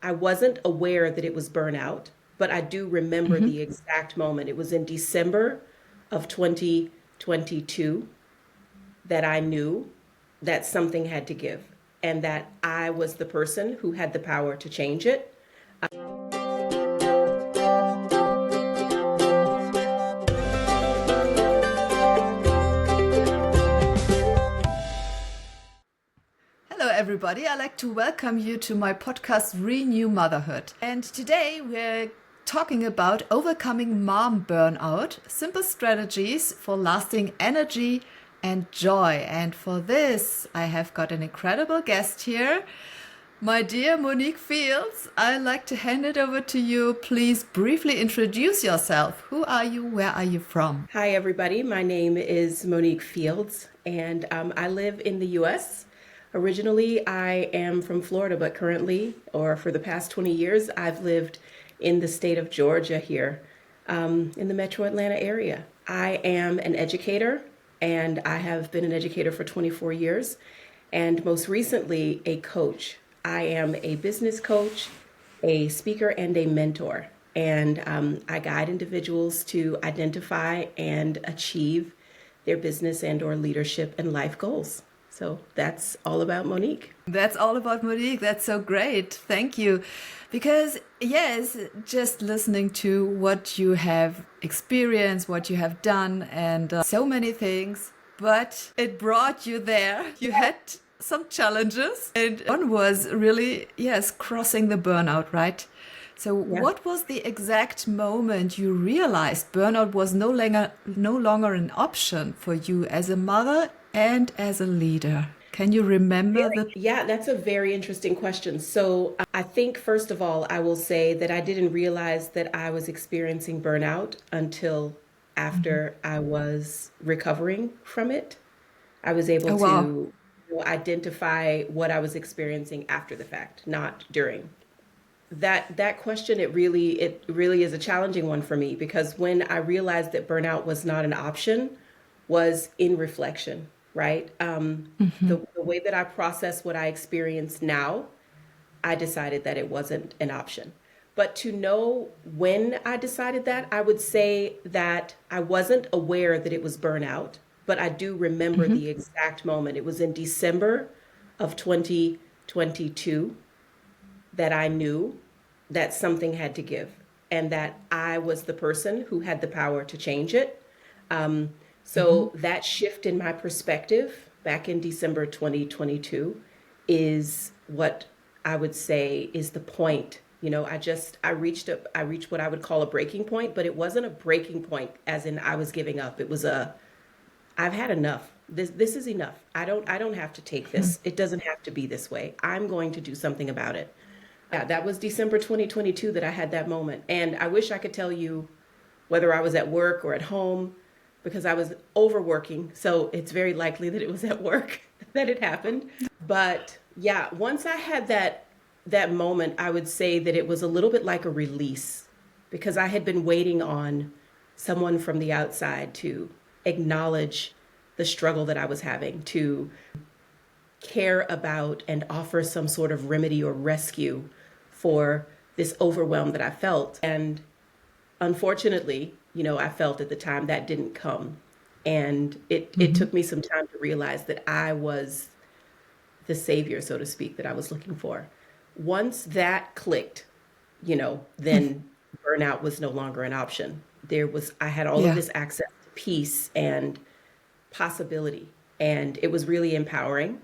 I wasn't aware that it was burnout, but I do remember Hmm. the exact moment. It was in December of 2022 that I knew that something had to give and that I was the person who had the power to change it. Hello, everybody. I'd like to welcome you to my podcast, Renew Motherhood. And today we're talking about overcoming mom burnout, simple strategies for lasting energy and joy. And for this, I have got an incredible guest here. My dear Monique Fields, I'd like to hand it over to you. Please briefly introduce yourself. Who are you? Where are you from? Hi, everybody. My name is Monique Fields, and I live in the US. Originally, I am from Florida, but currently, or for the past 20 years, I've lived in the state of Georgia here, in the metro Atlanta area. I am an educator, and I have been an educator for 24 years, and most recently, a coach. I am a business coach, a speaker, and a mentor. And I guide individuals to identify and achieve their business and or leadership and life goals. So that's all about Monique. That's all about Monique. That's so great. Thank you. Because, yes, just listening to what you have experienced, what you have done, and so many things, but it brought you there. You had some challenges, and one was really, yes, crossing the burnout, right? So, Yeah. what was the exact moment you realized burnout was no longer an option for you as a mother and as a leader? Can you remember the? Yeah, that's a very interesting question. So I think, first of all, I will say that I didn't realize that I was experiencing burnout until after I was recovering from it. I was able Oh wow. to identify what I was experiencing after the fact, not during. That question, it really is a challenging one for me because when I realized that burnout was not an option was in reflection, right? The way that I process what I experience now, I decided that it wasn't an option. But to know when I decided that, I would say that I wasn't aware that it was burnout, but I do remember Hmm. the exact moment. It was in December of 2022 that I knew that something had to give and that I was the person who had the power to change it. Hmm. So that shift in my perspective back in December 2022 is what I would say is the point. I reached what I would call a breaking point, but it wasn't a breaking point as in I was giving up. It was I've had enough. This is enough. I don't have to take this. It doesn't have to be this way. I'm going to do something about it. Yeah, that was December 2022 that I had that moment. And I wish I could tell you whether I was at work or at home because I was overworking. So it's very likely that it was at work that it happened. But yeah, once I had that moment, I would say that it was a little bit like a release because I had been waiting on someone from the outside to acknowledge the struggle that I was having, to care about and offer some sort of remedy or rescue for this overwhelm that I felt. And unfortunately, I felt at the time that didn't come. And it Hmm. took me some time to realize that I was the savior, so to speak, that I was looking for. Once that clicked, then burnout was no longer an option. I had all of Yeah. this access to peace and possibility. And it was really empowering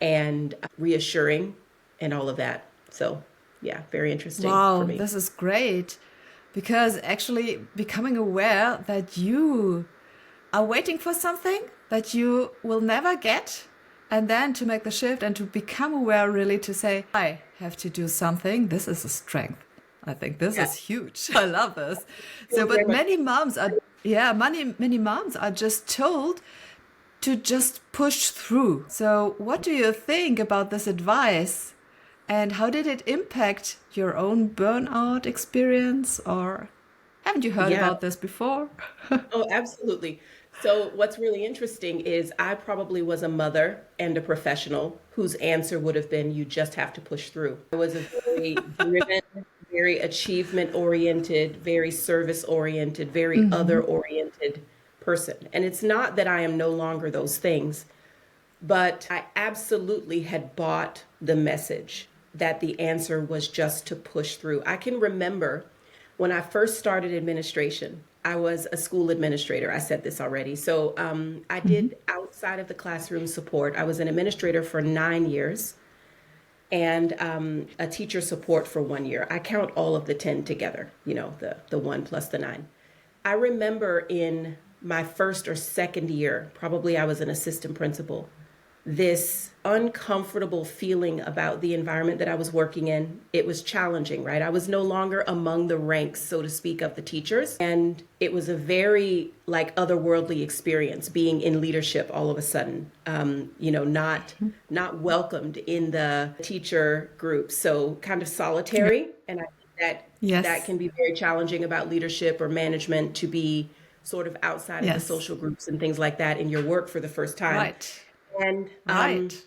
and reassuring and all of that. So, yeah, very interesting for Wow, me. this is great. Because actually becoming aware that you are waiting for something that you will never get, and then to make the shift and to become aware, really to say, I have to do something, this is a strength. I think this Yeah, is huge. I love this. So, feels very but much. many moms are, yeah, many moms are just told to just push through. So, what do you think about this advice? And how did it impact your own burnout experience? Or haven't you heard Yeah. about this before? Oh, absolutely. So what's really interesting is I probably was a mother and a professional whose answer would have been, you just have to push through. I was a very driven, very achievement oriented, very service oriented, very other oriented person. And it's not that I am no longer those things, but I absolutely had bought the message that the answer was just to push through. I can remember when I first started administration, I was a school administrator. I said this already. So I Mhm. did outside of the classroom support. I was an administrator for 9 years and a teacher support for 1 year. I count all of the 10 together, the one plus the nine. I remember in my first or second year, probably I was an assistant principal, this uncomfortable feeling about the environment that I was working in. It was challenging, right? I was no longer among the ranks, so to speak, of the teachers. And it was a very like otherworldly experience being in leadership all of a sudden, not welcomed in the teacher group. So kind of Yeah. solitary. And I think that Yes. can be very challenging about leadership or management to be sort of outside of the Yes. social groups and things like that in your work for the first time. Right. And Right.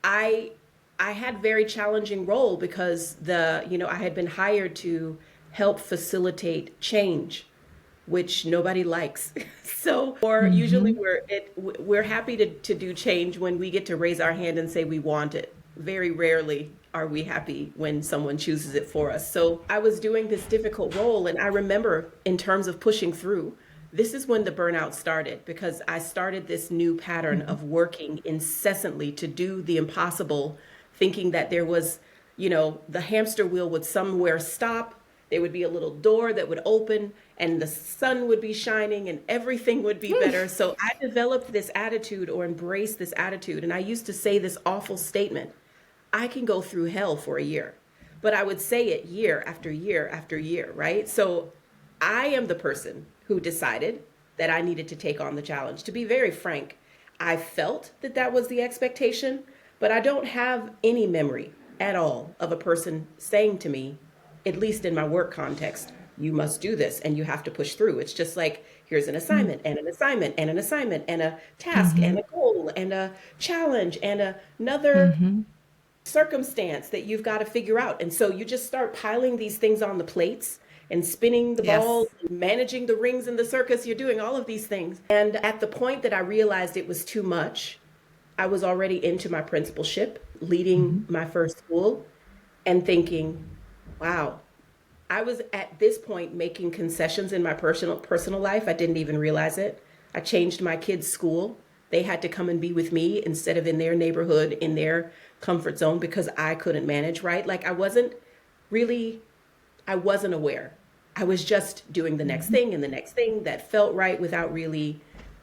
I I had very challenging role because I had been hired to help facilitate change, which nobody likes. So, or usually Hmm. we're happy to do change when we get to raise our hand and say we want it. Very rarely are we happy when someone chooses it for us. So I was doing this difficult role, and I remember in terms of pushing through, this is when the burnout started because I started this new pattern Hmm. of working incessantly to do the impossible, thinking that there was, the hamster wheel would somewhere stop. There would be a little door that would open and the sun would be shining and everything would be better. So I developed this attitude or embraced this attitude. And I used to say this awful statement: I can go through hell for a year. But I would say it year after year after year, right? So I am the person who decided that I needed to take on the challenge. To be very frank, I felt that that was the expectation, but I don't have any memory at all of a person saying to me, at least in my work context, you must do this and you have to push through. It's just like, here's an assignment and an assignment and an assignment and a task Hmm. and a goal and a challenge and another Hmm. circumstance that you've got to figure out. And so you just start piling these things on the plates and spinning the ball, Yes. managing the rings in the circus. You're doing all of these things. And at the point that I realized it was too much, I was already into my principalship, leading Hmm. my first school, and thinking, wow, I was at this point making concessions in my personal life. I didn't even realize it. I changed my kids' school. They had to come and be with me instead of in their neighborhood, in their comfort zone because I couldn't manage, right? Like really, I wasn't aware. I was just doing the next Hmm. thing and the next thing that felt right without really,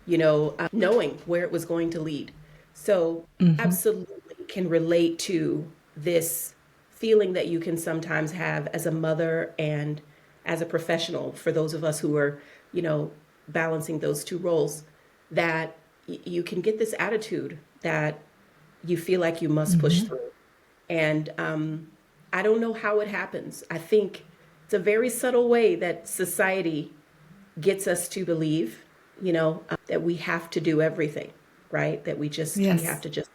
knowing where it was going to lead. So Hmm. absolutely can relate to this feeling that you can sometimes have as a mother and as a professional for those of us who are, you know, balancing those two roles, that you can get this attitude that you feel like you must push Hmm. through. And I don't know how it happens. I think it's a very subtle way that society gets us to believe, that we have to do everything, right? That we have Yes. to just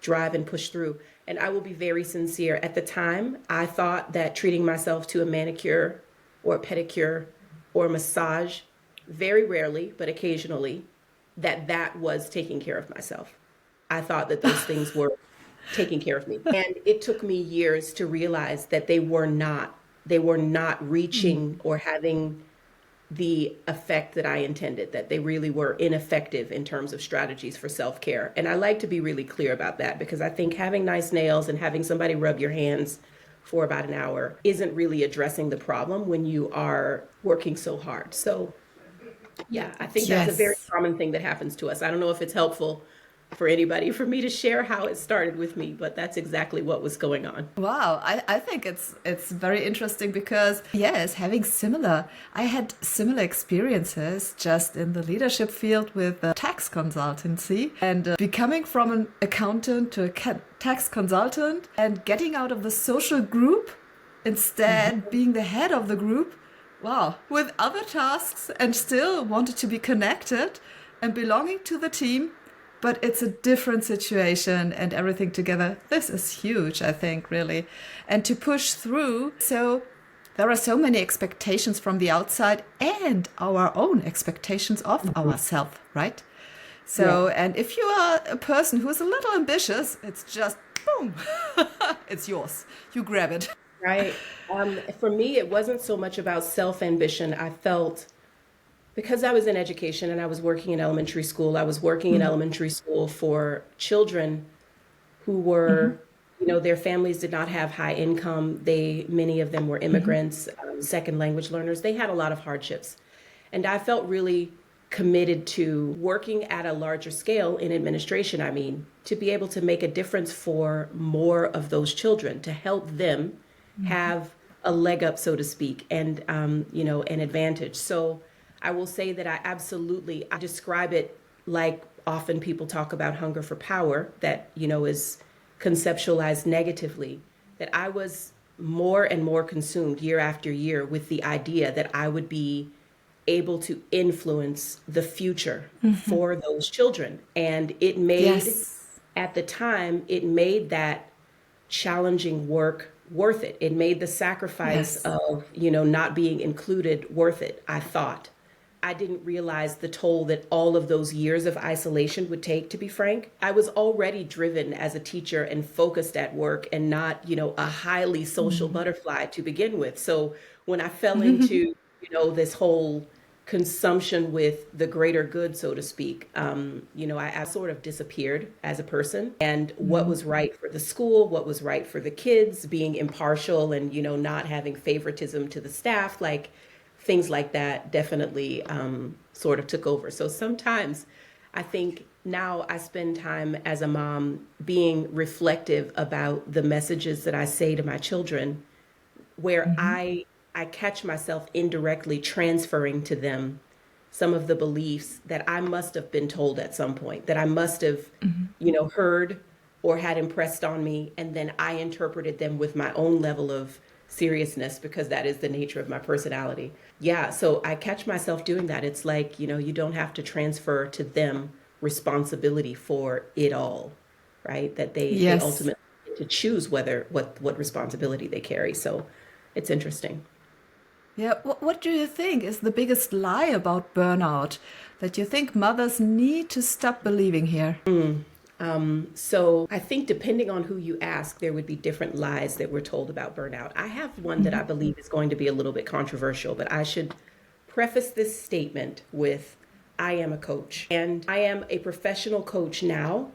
drive and push through. And I will be very sincere. At the time, I thought that treating myself to a manicure or a pedicure or a massage, very rarely, but occasionally, that was taking care of myself. I thought that those things were taking care of me. And it took me years to realize that they were not. They were not reaching or having the effect that I intended, that they really were ineffective in terms of strategies for self care. And I like to be really clear about that because I think having nice nails and having somebody rub your hands for about an hour isn't really addressing the problem when you are working so hard. So, yeah, I think that's a very Yes. common thing that happens to us. I don't know if it's helpful for anybody for me to share how it started with me, but that's exactly what was going on. Wow, I think it's very interesting because yes, having similar, I had similar experiences just in the leadership field with tax consultancy and becoming from an accountant to a tax consultant and getting out of the social group, instead being the head of the group. Wow, with other tasks and still wanted to be connected. and belonging to the team, but it's a different situation and everything together. This is huge, I think, really. And to push through. So there are so many expectations from the outside and our own expectations of ourselves, right? So, Yes. and if you are a person who's a little ambitious, it's just boom, it's yours. You grab it. Right. For me, it wasn't so much about self ambition. I felt because I was in education and I was working in elementary school, I was working in elementary school for children who were, their families did not have high income. Many of them were immigrants, second language learners. They had a lot of hardships. And I felt really committed to working at a larger scale in administration. I mean, to be able to make a difference for more of those children, to help them have a leg up, so to speak, and, an advantage. So I will say that I describe it like often people talk about hunger for power that, is conceptualized negatively, that I was more and more consumed year after year with the idea that I would be able to influence the future for those children. And Yes. at the time, it made that challenging work worth it. It made the sacrifice Yes. of, not being included worth it, I thought. I didn't realize the toll that all of those years of isolation would take, to be frank. I was already driven as a teacher and focused at work and not, a highly social butterfly to begin with. So when I fell into, this whole consumption with the greater good, so to speak, I sort of disappeared as a person. And what was right for the school, what was right for the kids, being impartial and, not having favoritism to the staff, like things like that definitely sort of took over. So sometimes I think now I spend time as a mom being reflective about the messages that I say to my children, where I catch myself indirectly transferring to them some of the beliefs that I must have been told at some point, that I must have, heard or had impressed on me. And then I interpreted them with my own level of seriousness because that is the nature of my personality. Yeah. So I catch myself doing that. It's like, you don't have to transfer to them responsibility for it all, right? That they Yes. ultimately get to choose what responsibility they carry. So it's interesting. Yeah. What do you think is the biggest lie about burnout that you think mothers need to stop believing here? So I think depending on who you ask, there would be different lies that we're told about burnout. I have one that I believe is going to be a little bit controversial, but I should preface this statement with I am a coach and I am a professional coach now,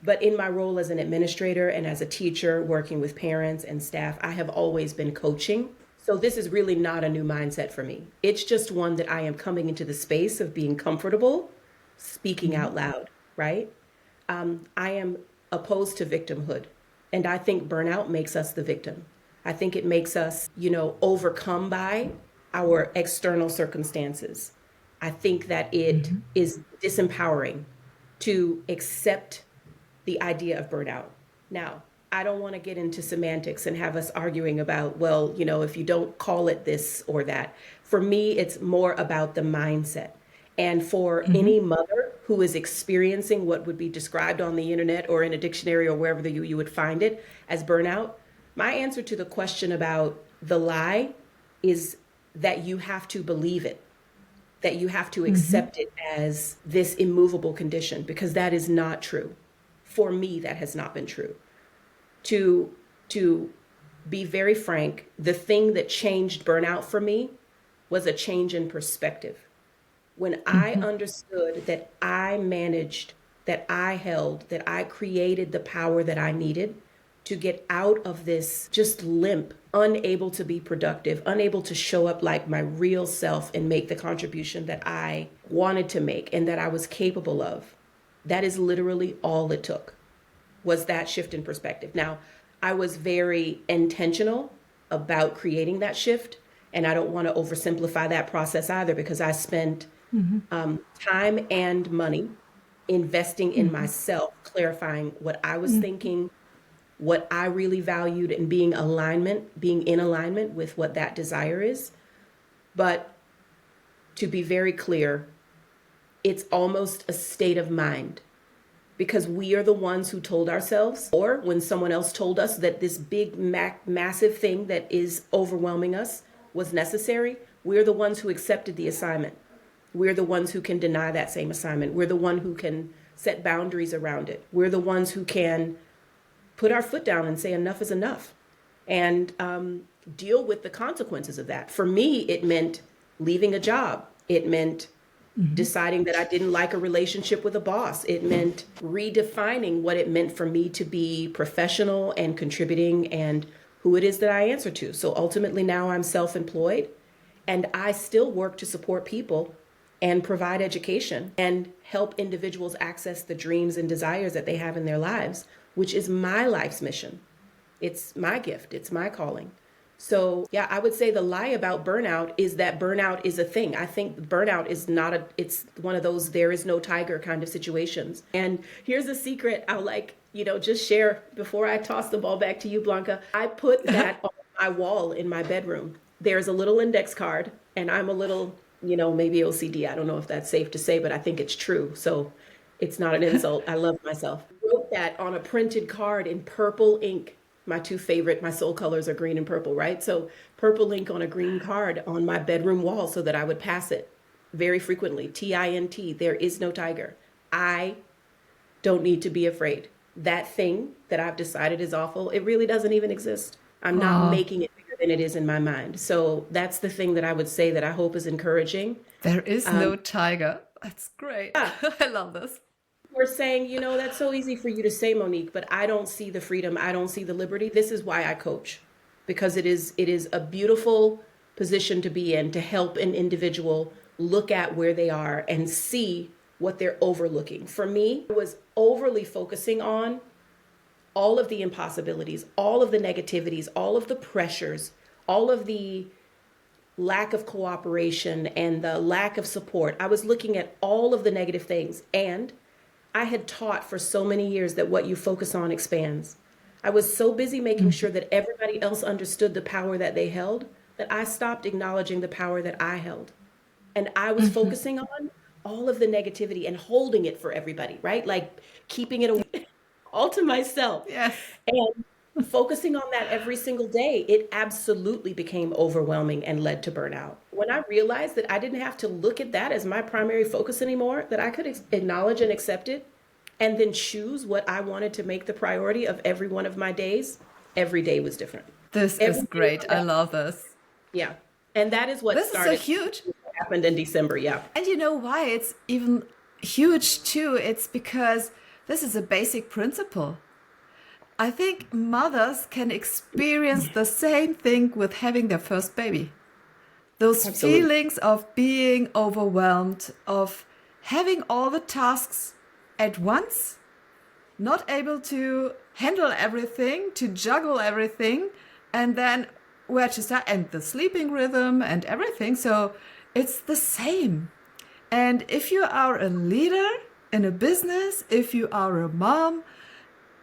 but in my role as an administrator and as a teacher working with parents and staff, I have always been coaching. So this is really not a new mindset for me. It's just one that I am coming into the space of being comfortable speaking out loud, right? I am opposed to victimhood. And I think burnout makes us the victim. I think it makes us, overcome by our external circumstances. I think that it is disempowering to accept the idea of burnout. Now, I don't want to get into semantics and have us arguing about, well, if you don't call it this or that. For me, it's more about the mindset. And for any mother who is experiencing what would be described on the internet or in a dictionary or wherever you would find it as burnout, my answer to the question about the lie is that you have to believe it, that you have to accept it as this immovable condition, because that is not true. For me, that has not been true. To be very frank, the thing that changed burnout for me was a change in perspective. When I understood that I managed, that I held, that I created the power that I needed to get out of this just limp, unable to be productive, unable to show up like my real self and make the contribution that I wanted to make and that I was capable of. That is literally all it took, was that shift in perspective. Now, I was very intentional about creating that shift, and I don't want to oversimplify that process either, because I spent time and money investing in myself, clarifying what I was thinking, what I really valued, and being in alignment with what that desire is. But to be very clear, it's almost a state of mind because we are the ones who told ourselves, or when someone else told us that this big, massive thing that is overwhelming us was necessary, we're the ones who accepted the assignment. We're the ones who can deny that same assignment. We're the one who can set boundaries around it. We're the ones who can put our foot down and say enough is enough and deal with the consequences of that. For me, it meant leaving a job. It meant deciding that I didn't like a relationship with a boss. It meant redefining what it meant for me to be professional and contributing and who it is that I answer to. So ultimately now I'm self-employed and I still work to support people and provide education and help individuals access the dreams and desires that they have in their lives, which is my life's mission. It's my gift. It's my calling. So yeah, I would say the lie about burnout is that burnout is a thing. I think burnout is not it's one of those there is no tiger kind of situations. And here's a secret I'll just share before I toss the ball back to you, Blanka. I put that on my wall in my bedroom. There's a little index card and I'm a little, maybe OCD. I don't know if that's safe to say, but I think it's true. So it's not an insult. I love myself. I wrote that on a printed card in purple ink. My soul colors are green and purple, right? So purple ink on a green card on my bedroom wall so that I would pass it very frequently. TINT, there is no tiger. I don't need to be afraid. That thing that I've decided is awful, it really doesn't even exist. I'm not making it bigger than it is in my mind. So that's the thing that I would say that I hope is encouraging. There is no tiger. That's great. Yeah. I love this. We're saying, that's so easy for you to say, Monique, but I don't see the freedom. I don't see the liberty. This is why I coach, because it is a beautiful position to be in to help an individual look at where they are and see what they're overlooking. For me, I was overly focusing on all of the impossibilities, all of the negativities, all of the pressures, all of the lack of cooperation and the lack of support. I was looking at all of the negative things, and I had taught for so many years that what you focus on expands. I was so busy making sure that everybody else understood the power that they held that I stopped acknowledging the power that I held. And I was focusing on all of the negativity and holding it for everybody, right? Like keeping it away all to myself. Yes. And focusing on that every single day, it absolutely became overwhelming and led to burnout. When I realized that I didn't have to look at that as my primary focus anymore, that I could acknowledge and accept it, and then choose what I wanted to make the priority of every one of my days, every day was different. This is great. I love this. Yeah. And that is what started. This is so huge. What happened in December, yeah. And you know why it's even huge too? It's because this is a basic principle. I think mothers can experience the same thing with having their first baby. Those Absolutely. feelings of being overwhelmed, of having all the tasks at once, not able to handle everything, to juggle everything, and then where to start, and the sleeping rhythm and everything. So it's the same. And if you are a leader in a business, if you are a mom,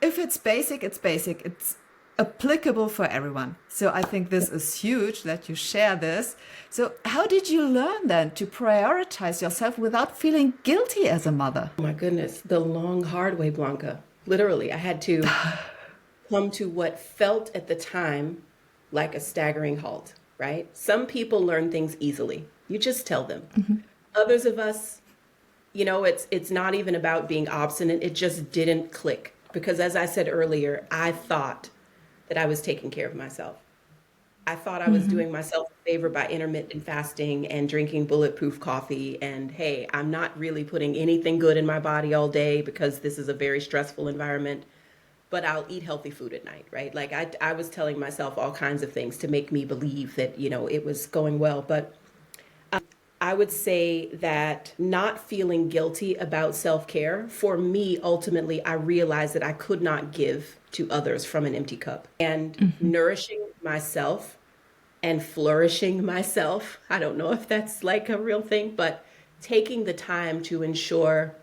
if it's basic, it's basic. It's applicable for everyone. So I think this is huge that you share this. So how did you learn then to prioritize yourself without feeling guilty as a mother? Oh my goodness, the long, hard way, Blanka. Literally, I had to come to what felt at the time like a staggering halt, right? Some people learn things easily. You just tell them. Others of us, it's not even about being obstinate. It just didn't click. Because as I said earlier, I thought that I was taking care of myself. I thought I was doing myself a favor by intermittent fasting and drinking bulletproof coffee. And hey, I'm not really putting anything good in my body all day because this is a very stressful environment, but I'll eat healthy food at night, right? Like I was telling myself all kinds of things to make me believe that, it was going well. But I would say that not feeling guilty about self-care, for me, ultimately, I realized that I could not give to others from an empty cup. And nourishing myself and flourishing myself, I don't know if that's like a real thing, but taking the time to ensure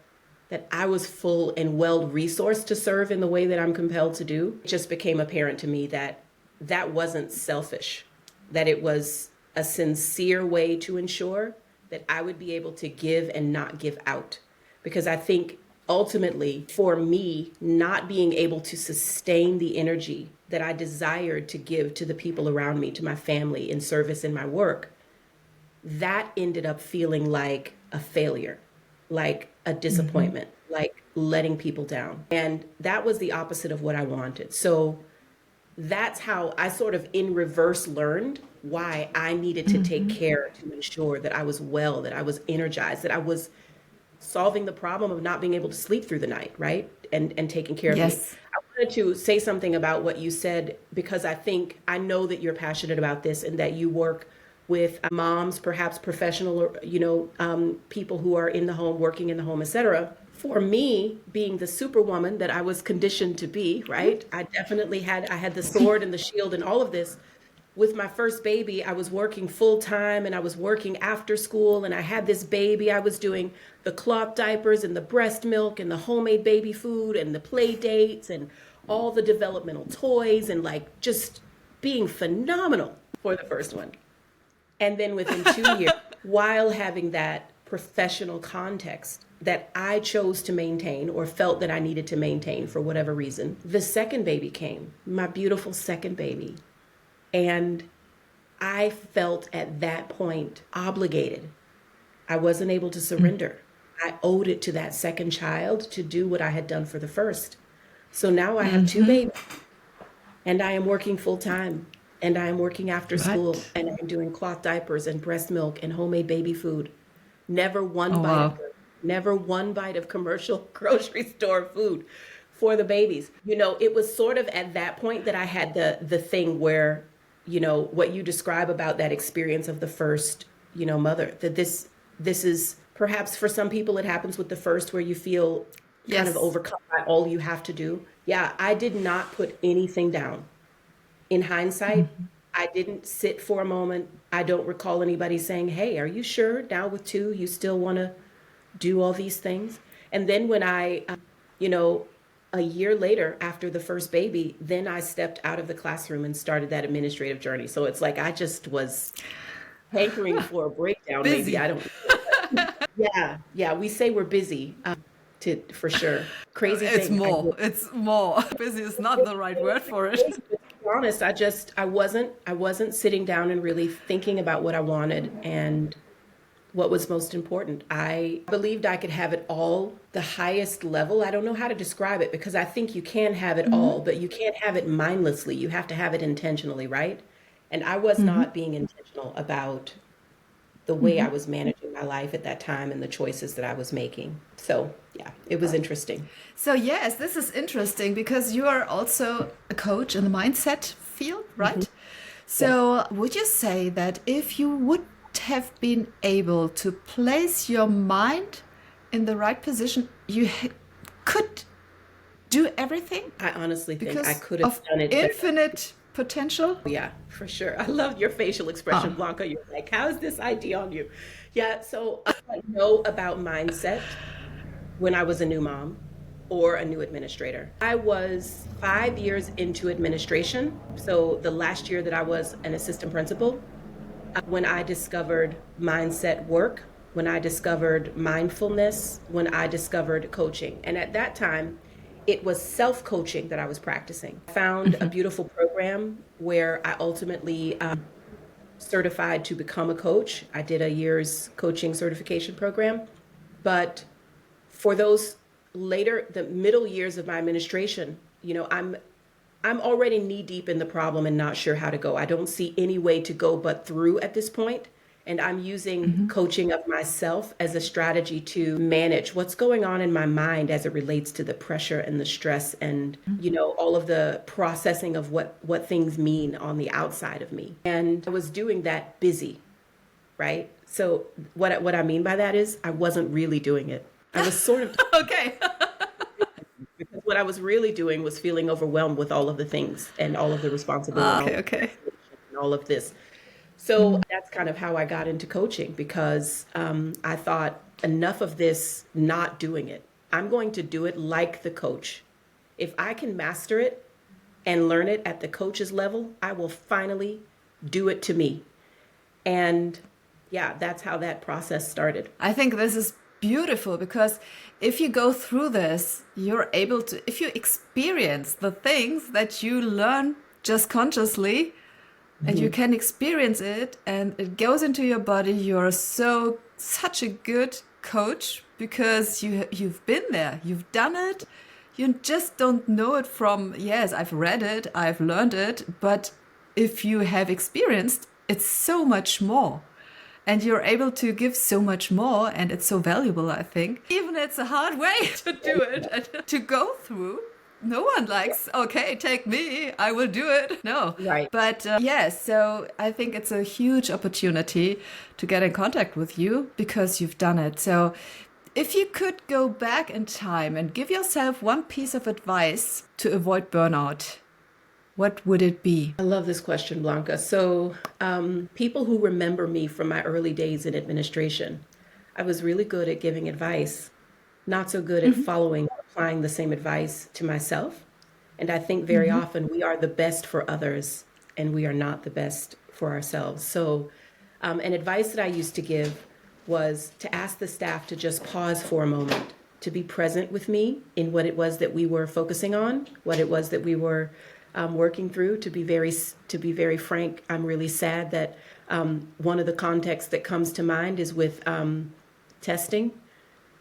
that I was full and well-resourced to serve in the way that I'm compelled to do, it just became apparent to me that that wasn't selfish, that it was a sincere way to ensure that I would be able to give and not give out. Because I think ultimately, for me, not being able to sustain the energy that I desired to give to the people around me, to my family, in service in my work, that ended up feeling like a failure, like a disappointment, like letting people down. And that was the opposite of what I wanted. So that's how I sort of in reverse learned why I needed to take care to ensure that I was well, that I was energized, that I was solving the problem of not being able to sleep through the night, right? And taking care of me. Yes. I wanted to say something about what you said because I know that you're passionate about this and that you work with moms, perhaps professional, or, people who are in the home, working in the home, etc. For me, being the superwoman that I was conditioned to be, right? I had the sword and the shield and all of this. With my first baby, I was working full time and I was working after school and I had this baby. I was doing the cloth diapers and the breast milk and the homemade baby food and the play dates and all the developmental toys and like just being phenomenal for the first one. And then within 2 years, while having that professional context that I chose to maintain or felt that I needed to maintain for whatever reason, the second baby came, my beautiful second baby. And I felt at that point obligated. I wasn't able to surrender. I owed it to that second child to do what I had done for the first. So now I have two babies and I am working full time and I am working after school Right. and I'm doing cloth diapers and breast milk and homemade baby food. Never one Oh, bite of wow. good, never one bite of commercial grocery store food for the babies. It was sort of at that point that I had the thing where, what you describe about that experience of the first, mother, that this is perhaps for some people it happens with the first where you feel kind of Yes. overcome by all you have to do. Yeah, I did not put anything down. In hindsight, I didn't sit for a moment. I don't recall anybody saying, "Hey, are you sure now with two you still want to do all these things?" And then when you know, a year later after the first baby, then I stepped out of the classroom and started that administrative journey. So it's like I just was hankering for a breakdown, maybe. I Busy. don't know. Yeah, yeah, we say we're busy, to for sure. Crazy It's thing. more. It's more. Busy is not the right word for it. To be honest, I wasn't sitting down and really thinking about what I wanted and what was most important. I believed I could have it all, the highest level. I don't know how to describe it because I think you can have it all, but you can't have it mindlessly. You have to have it intentionally, right? And I was not being intentional about the way I was managing my life at that time and the choices that I was making. So, yeah, it was interesting. So, yes, this is interesting because you are also a coach in the mindset field, right? Yes. So, would you say that if you would have been able to place your mind in the right position, you could do everything I honestly think I because could have of done it better. infinite potential? Yeah, for sure. I love your facial expression, Oh, Blanca. You're like, how is this idea on you? Yeah, so I know about mindset when I was a new mom or a new administrator. I was 5 years into administration. So the last year that I was an assistant principal, when I discovered mindset work, when I discovered mindfulness, when I discovered coaching. And at that time, it was self coaching that I was practicing. I found a beautiful program where I ultimately certified to become a coach. I did a year's coaching certification program. But for those the middle years of my administration, I'm already knee deep in the problem and not sure how to go. I don't see any way to go but through at this point. And I'm using coaching of myself as a strategy to manage what's going on in my mind as it relates to the pressure and the stress and, all of the processing of what things mean on the outside of me. And I was doing that busy, right? So what I mean by that is I wasn't really doing it. I was sort of okay. because what I was really doing was feeling overwhelmed with all of the things and all of the responsibility Okay, okay. and all of this. So that's kind of how I got into coaching because I thought enough of this not doing it. I'm going to do it like the coach. If I can master it and learn it at the coach's level, I will finally do it to me. And yeah, that's how that process started. I think this is beautiful because if you go through this, you're able to, if you experience the things that you learn just consciously, and you can experience it and it goes into your body, you're such a good coach because you've been there, you've done it. You just don't know it from, yes, I've read it, I've learned it, but if you have experienced, it's so much more. And you're able to give so much more, and it's so valuable, I think. Even it's a hard way to do it and to go through. No one likes, okay, take me, I will do it. No. Right. But yes, so I think it's a huge opportunity to get in contact with you because you've done it. So if you could go back in time and give yourself one piece of advice to avoid burnout, what would it be? I love this question, Blanca. So, people who remember me from my early days in administration, I was really good at giving advice, not so good at following, applying the same advice to myself. And I think very often we are the best for others and we are not the best for ourselves. So, an advice that I used to give was to ask the staff to just pause for a moment, to be present with me in what it was that we were focusing on, what it was that we were working through. To be very frank, I'm really sad that one of the contexts that comes to mind is with testing.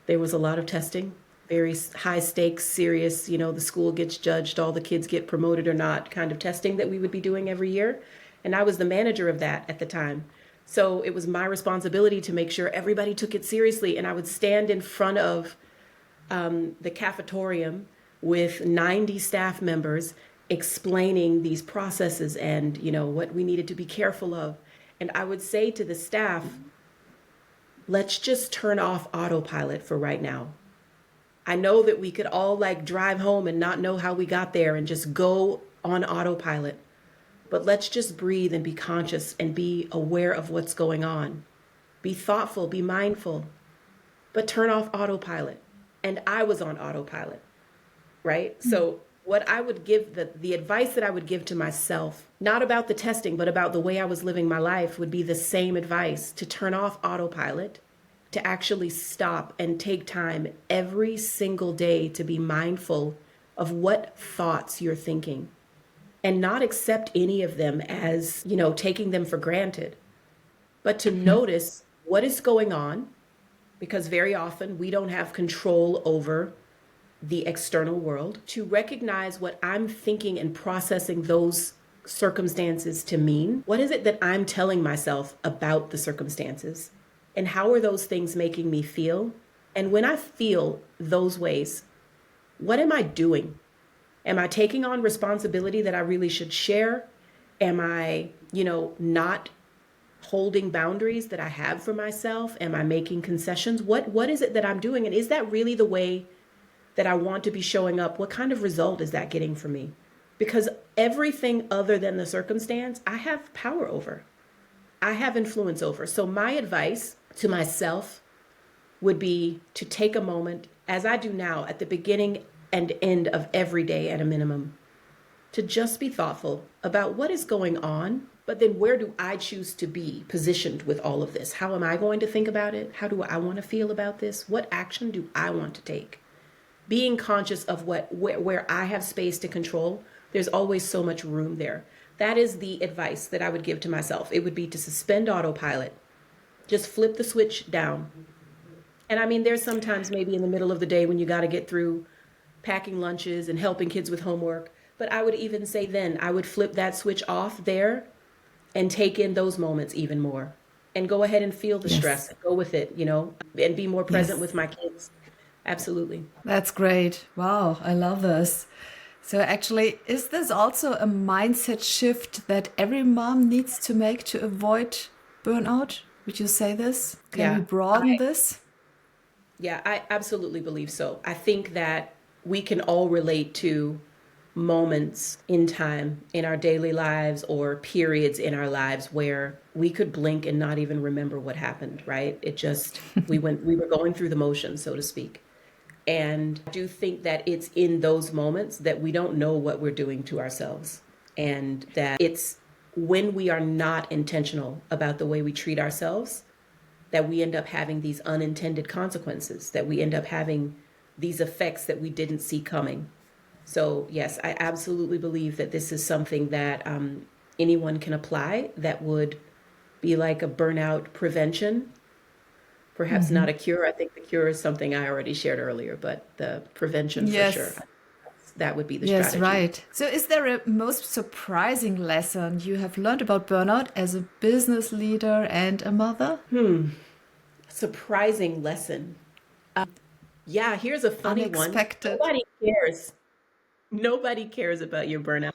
There was a lot of testing, very high stakes, serious, the school gets judged, all the kids get promoted or not kind of testing that we would be doing every year. And I was the manager of that at the time. So it was my responsibility to make sure everybody took it seriously. And I would stand in front of the cafetorium with 90 staff members explaining these processes and, what we needed to be careful of. And I would say to the staff, let's just turn off autopilot for right now. I know that we could all drive home and not know how we got there and just go on autopilot. But let's just breathe and be conscious and be aware of what's going on. Be thoughtful, be mindful, but turn off autopilot. And I was on autopilot, right? So what I would give, the advice that I would give to myself, not about the testing, but about the way I was living my life, would be the same advice: to turn off autopilot, to actually stop and take time every single day to be mindful of what thoughts you're thinking and not accept any of them as, taking them for granted, but to notice what is going on, because very often we don't have control over the external world. To recognize what I'm thinking and processing those circumstances to mean. What is it that I'm telling myself about the circumstances? And how are those things making me feel? And when I feel those ways, what am I doing? Am I taking on responsibility that I really should share? Am I, not holding boundaries that I have for myself? Am I making concessions? What is it that I'm doing? And is that really the way that I want to be showing up? What kind of result is that getting for me? Because everything other than the circumstance, I have power over. I have influence over. So my advice to myself would be to take a moment, as I do now, at the beginning and end of every day at a minimum, to just be thoughtful about what is going on, but then where do I choose to be positioned with all of this? How am I going to think about it? How do I want to feel about this? What action do I want to take? Being conscious of where I have space to control, there's always so much room there. That is the advice that I would give to myself. It would be to suspend autopilot, just flip the switch down. And I mean, there's sometimes maybe in the middle of the day when you got to get through packing lunches and helping kids with homework. But I would even say then I would flip that switch off there and take in those moments even more and go ahead and feel the stress, go with it, and be more present with my kids. Absolutely. That's great. Wow, I love this. So actually, is this also a mindset shift that every mom needs to make to avoid burnout? Would you say this? Can we broaden this? Yeah, I absolutely believe so. I think that we can all relate to moments in time in our daily lives or periods in our lives where we could blink and not even remember what happened, right? It just, we were going through the motions, so to speak. And I do think that it's in those moments that we don't know what we're doing to ourselves. And that it's when we are not intentional about the way we treat ourselves that we end up having these unintended consequences, that we end up having these effects that we didn't see coming. So, yes, I absolutely believe that this is something that anyone can apply that would be like a burnout prevention. Perhaps not a cure. I think the cure is something I already shared earlier, but the prevention for sure. Yes. That would be the Yes, strategy. right. So, is there a most surprising lesson you have learned about burnout as a business leader and a mother? Surprising lesson. Yeah, here's a funny one. Unexpected. Nobody cares. Nobody cares about your burnout.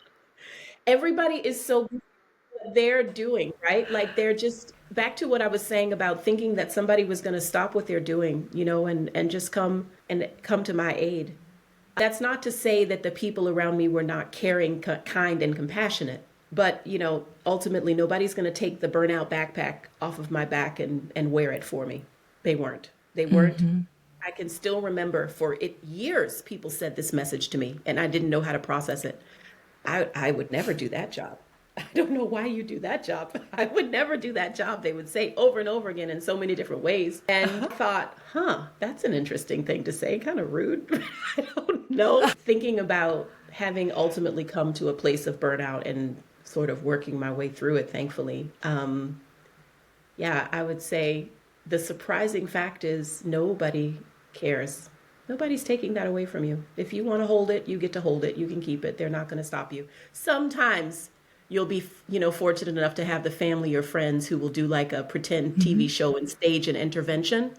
Everybody is so busy with what they're doing, right? Like they're just back to what I was saying about thinking that somebody was going to stop what they're doing, and just come to my aid. That's not to say that the people around me were not caring, kind, and compassionate. But, ultimately, nobody's going to take the burnout backpack off of my back and wear it for me. They weren't. They weren't. I can still remember for years, people said this message to me, and I didn't know how to process it. I would never do that job. I don't know why you do that job. I would never do that job. They would say over and over again in so many different ways. And I thought, that's an interesting thing to say, kind of rude. I don't know. Thinking about having ultimately come to a place of burnout and sort of working my way through it, thankfully. Yeah, I would say the surprising fact is nobody cares. Nobody's taking that away from you. If you want to hold it, you get to hold it. You can keep it. They're not going to stop you. Sometimes you'll be, fortunate enough to have the family or friends who will do like a pretend TV show and stage an intervention.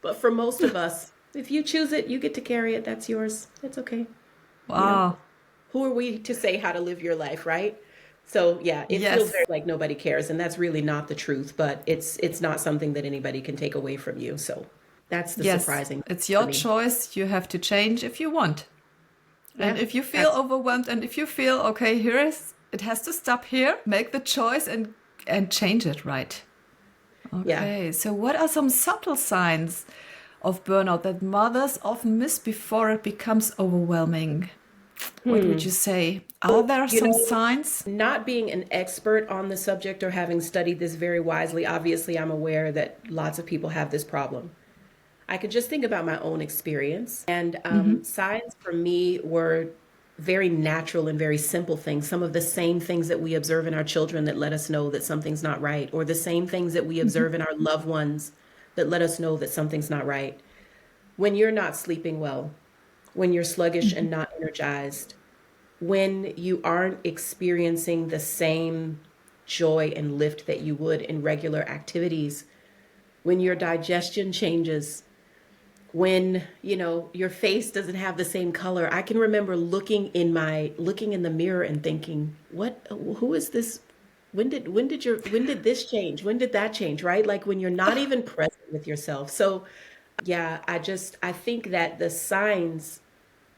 But for most of us, if you choose it, you get to carry it. That's yours. It's okay. You know, Wow. who are we to say how to live your life, right? So yeah, it feels Yes. very like nobody cares, and that's really not the truth. But it's not something that anybody can take away from you. So that's the Yes. surprising It's for your me. choice. You have to change if you want. And Yeah, if you feel absolutely. overwhelmed and if you feel, okay, it has to stop here, make the choice and change it, right? Yeah. Okay. So what are some subtle signs of burnout that mothers often miss before it becomes overwhelming? What would you say? Are So, there some signs? not being an expert on the subject or having studied this very wisely, obviously I'm aware that lots of people have this problem. I could just think about my own experience. And signs for me were very natural and very simple things. Some of the same things that we observe in our children that let us know that something's not right, or the same things that we observe in our loved ones that let us know that something's not right. When you're not sleeping well, when you're sluggish and not energized, when you aren't experiencing the same joy and lift that you would in regular activities, when your digestion changes, when your face doesn't have the same color. I can remember looking in the mirror and thinking, what, who is this? When did this change, when did that change, right? Like when you're not even present with yourself. So yeah, I think that the signs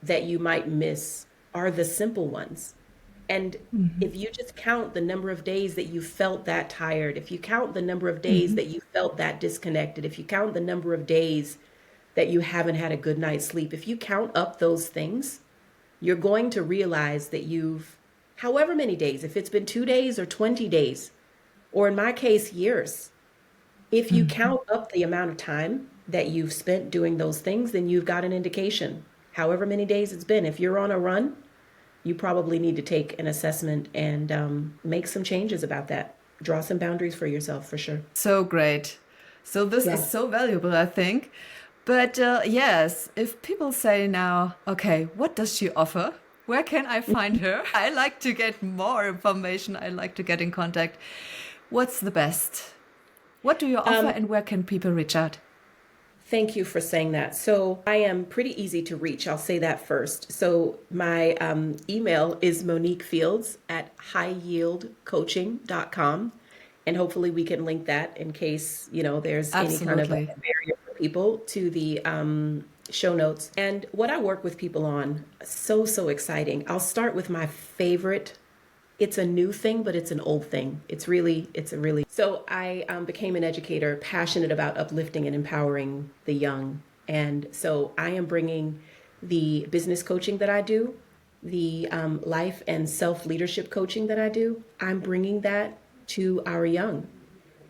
that you might miss are the simple ones. And if you just count the number of days that you felt that tired, if you count the number of days that you felt that disconnected, if you count the number of days that you haven't had a good night's sleep, if you count up those things, you're going to realize that however many days, if it's been 2 days or 20 days, or in my case, years, if you count up the amount of time that you've spent doing those things, then you've got an indication. However many days it's been, if you're on a run, you probably need to take an assessment and make some changes about that. Draw some boundaries for yourself for sure. So great. So this is Yeah. so valuable, I think. But yes, if people say now, okay, what does she offer? Where can I find her? I like to get more information. I like to get in contact. What's the best? What do you offer Um, and where can people reach out? Thank you for saying that. So I am pretty easy to reach. I'll say that first. So my email is moniquefields@highyieldcoaching.com. And hopefully we can link that in case, there's any kind of like Absolutely. a barrier for people to the show notes. And what I work with people on, so exciting. I'll start with my favorite. It's a new thing, but it's an old thing. So I became an educator, passionate about uplifting and empowering the young. And so I am bringing the business coaching that I do, the life and self leadership coaching that I do, I'm bringing that to our young.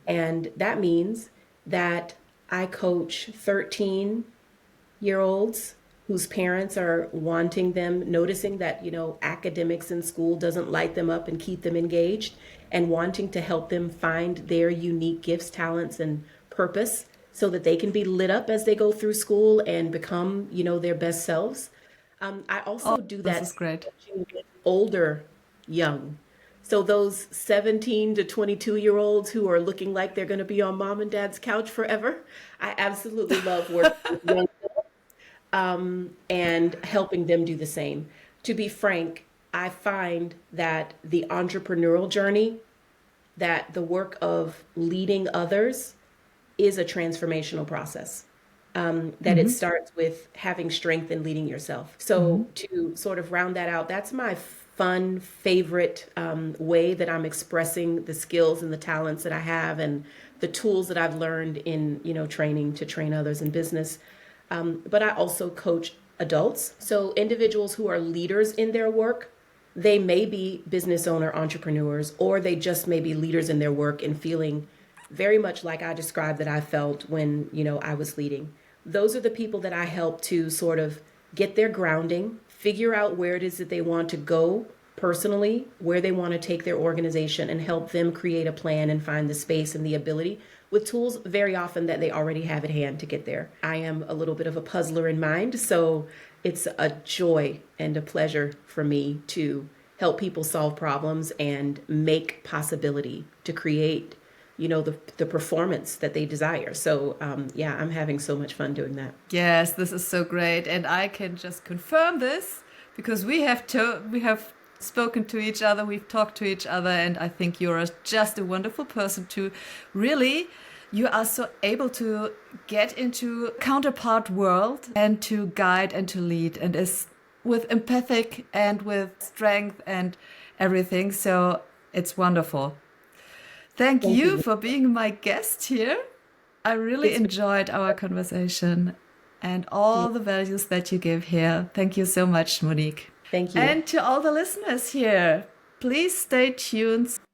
And that means that I coach 13-year-olds whose parents are wanting them, noticing that, academics in school doesn't light them up and keep them engaged, and wanting to help them find their unique gifts, talents, and purpose so that they can be lit up as they go through school and become, their best selves. I Oh, also do this that is great. coaching with older young. So those 17 to 22-year-olds who are looking like they're going to be on mom and dad's couch forever. I absolutely love working with young and helping them do the same. To be frank, I find that the entrepreneurial journey, that the work of leading others is a transformational process. That it starts with having strength and leading yourself. So, to sort of round that out, that's my fun, favorite way that I'm expressing the skills and the talents that I have and the tools that I've learned in, training to train others in business. But I also coach adults. So, individuals who are leaders in their work, they may be business owner entrepreneurs, or they just may be leaders in their work and feeling very much like I described that I felt when, I was leading. Those are the people that I help to sort of get their grounding, figure out where it is that they want to go personally, where they want to take their organization, and help them create a plan and find the space and the ability with tools very often that they already have at hand to get there. I am a little bit of a puzzler in mind, so it's a joy and a pleasure for me to help people solve problems and make possibility to create, the performance that they desire. So, yeah, I'm having so much fun doing that. Yes, this is so great, and I can just confirm this because we have spoken to each other, we've talked to each other, and I think you're just a wonderful person to really. You are so able to get into counterpart world and to guide and to lead, and is with empathic and with strength and everything. So it's wonderful. Thank Thank you you. for being my guest here. I really It's enjoyed our conversation and all the values that you give here. Thank you so much, Monique. Thank you. And to all the listeners here, please stay tuned.